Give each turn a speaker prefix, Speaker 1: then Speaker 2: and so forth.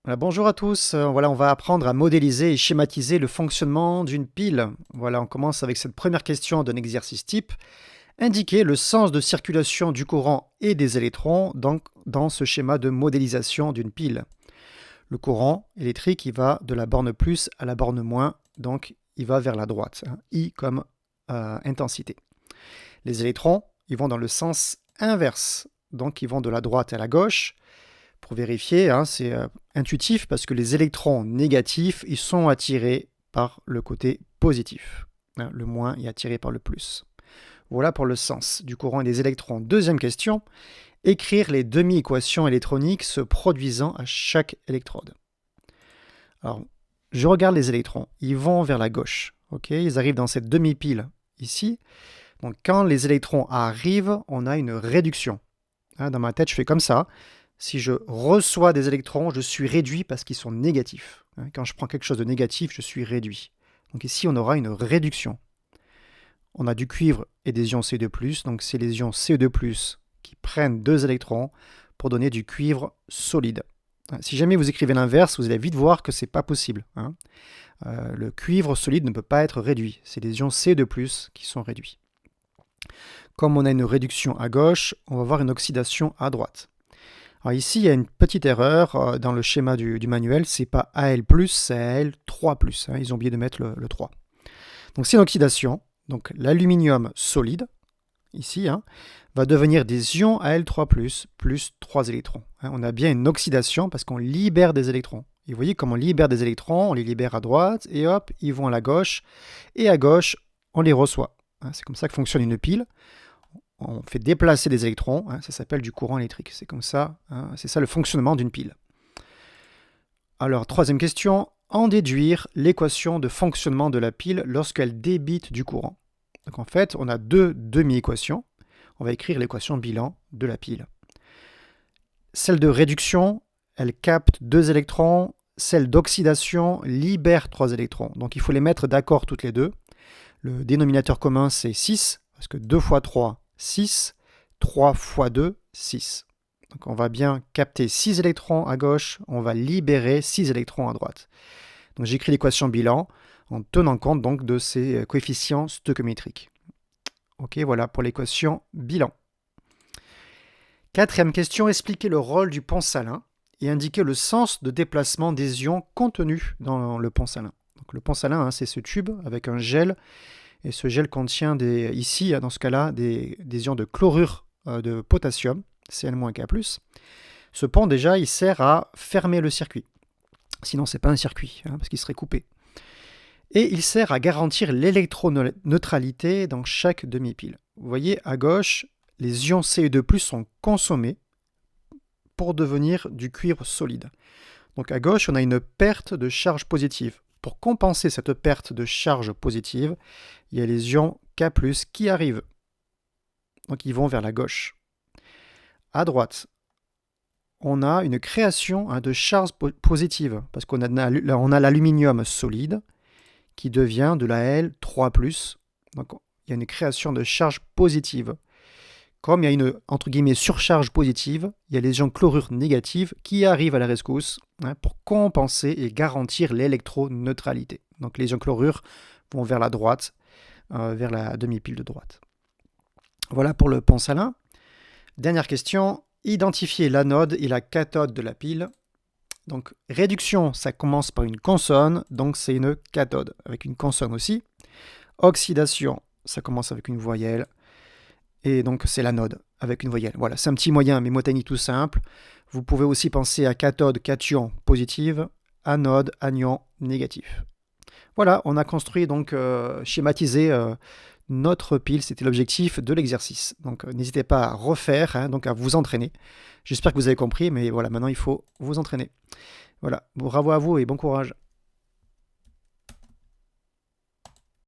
Speaker 1: Voilà, bonjour à tous. Voilà, on va apprendre à modéliser et schématiser le fonctionnement d'une pile. Voilà, on commence avec cette première question d'un exercice type. Indiquer le sens de circulation du courant et des électrons dans ce schéma de modélisation d'une pile. Le courant électrique, il va de la borne plus à la borne moins, donc il va vers la droite. I comme intensité. Les électrons, ils vont dans le sens inverse, donc ils vont de la droite à la gauche. Pour vérifier, c'est intuitif parce que les électrons négatifs, ils sont attirés par le côté positif. Le moins est attiré par le plus. Voilà pour le sens du courant et des électrons. Deuxième question, écrire les demi-équations électroniques se produisant à chaque électrode. Alors, je regarde les électrons, ils vont vers la gauche. Ils arrivent dans cette demi-pile ici. Donc quand les électrons arrivent, on a une réduction. Dans ma tête, je fais comme ça. Si je reçois des électrons, je suis réduit parce qu'ils sont négatifs. Quand je prends quelque chose de négatif, je suis réduit. Donc ici, on aura une réduction. On a du cuivre et des ions Ce2+, donc c'est les ions Ce2+, qui prennent 2 électrons pour donner du cuivre solide. Si jamais vous écrivez l'inverse, vous allez vite voir que ce n'est pas possible. Le cuivre solide ne peut pas être réduit. C'est les ions Ce2+, qui sont réduits. Comme on a une réduction à gauche, on va avoir une oxydation à droite. Alors ici, il y a une petite erreur dans le schéma du manuel, c'est pas Al+, c'est Al3+. Ils ont oublié de mettre le 3. Donc c'est une oxydation. Donc l'aluminium solide, ici, va devenir des ions Al3+, plus 3 électrons. On a bien une oxydation parce qu'on libère des électrons. Et vous voyez comme on libère des électrons, on les libère à droite, et hop, ils vont à la gauche, et à gauche, on les reçoit. C'est comme ça que fonctionne une pile. On fait déplacer des électrons, ça s'appelle du courant électrique. C'est comme ça, c'est ça le fonctionnement d'une pile. Alors, troisième question, en déduire l'équation de fonctionnement de la pile lorsqu'elle débite du courant. Donc en fait, on a deux demi-équations. On va écrire l'équation bilan de la pile. Celle de réduction, elle capte 2 électrons. Celle d'oxydation libère 3 électrons. Donc il faut les mettre d'accord toutes les deux. Le dénominateur commun, c'est 6, parce que 2 fois 3, 6, 3 fois 2, 6. Donc on va bien capter 6 électrons à gauche, on va libérer 6 électrons à droite. Donc j'écris l'équation bilan en tenant compte donc de ces coefficients stoichiométriques. Ok, voilà pour l'équation bilan. Quatrième question, expliquer le rôle du pont salin et indiquer le sens de déplacement des ions contenus dans le pont salin. Donc le pont salin, c'est ce tube avec un gel. Et ce gel contient ici, dans ce cas-là, des ions de chlorure de potassium, Cl-K+. Ce pont, déjà, il sert à fermer le circuit. Sinon, ce n'est pas un circuit, parce qu'il serait coupé. Et il sert à garantir l'électroneutralité dans chaque demi-pile. Vous voyez, à gauche, les ions Ce2+, sont consommés pour devenir du cuivre solide. Donc à gauche, on a une perte de charge positive. Pour compenser cette perte de charge positive, il y a les ions K+, qui arrivent. Donc ils vont vers la gauche. À droite, on a une création de charge positive, parce qu'on a l'aluminium solide qui devient de la Al3+. Donc il y a une création de charge positive. Comme il y a une, entre guillemets, surcharge positive, il y a les ions chlorure négatives qui arrivent à la rescousse pour compenser et garantir l'électroneutralité. Donc les ions chlorure vont vers la droite, vers la demi-pile de droite. Voilà pour le pont salin. Dernière question, identifier l'anode et la cathode de la pile. Donc réduction, ça commence par une consonne, donc c'est une cathode, avec une consonne aussi. Oxydation, ça commence avec une voyelle. Et donc c'est l'anode avec une voyelle. Voilà, c'est un petit moyen mémotechnique tout simple. Vous pouvez aussi penser à cathode, cation positive, anode, anion négatif. Voilà, on a construit donc schématisé notre pile, c'était l'objectif de l'exercice. Donc n'hésitez pas à refaire, donc à vous entraîner. J'espère que vous avez compris, mais voilà, maintenant il faut vous entraîner. Voilà, bravo à vous et bon courage.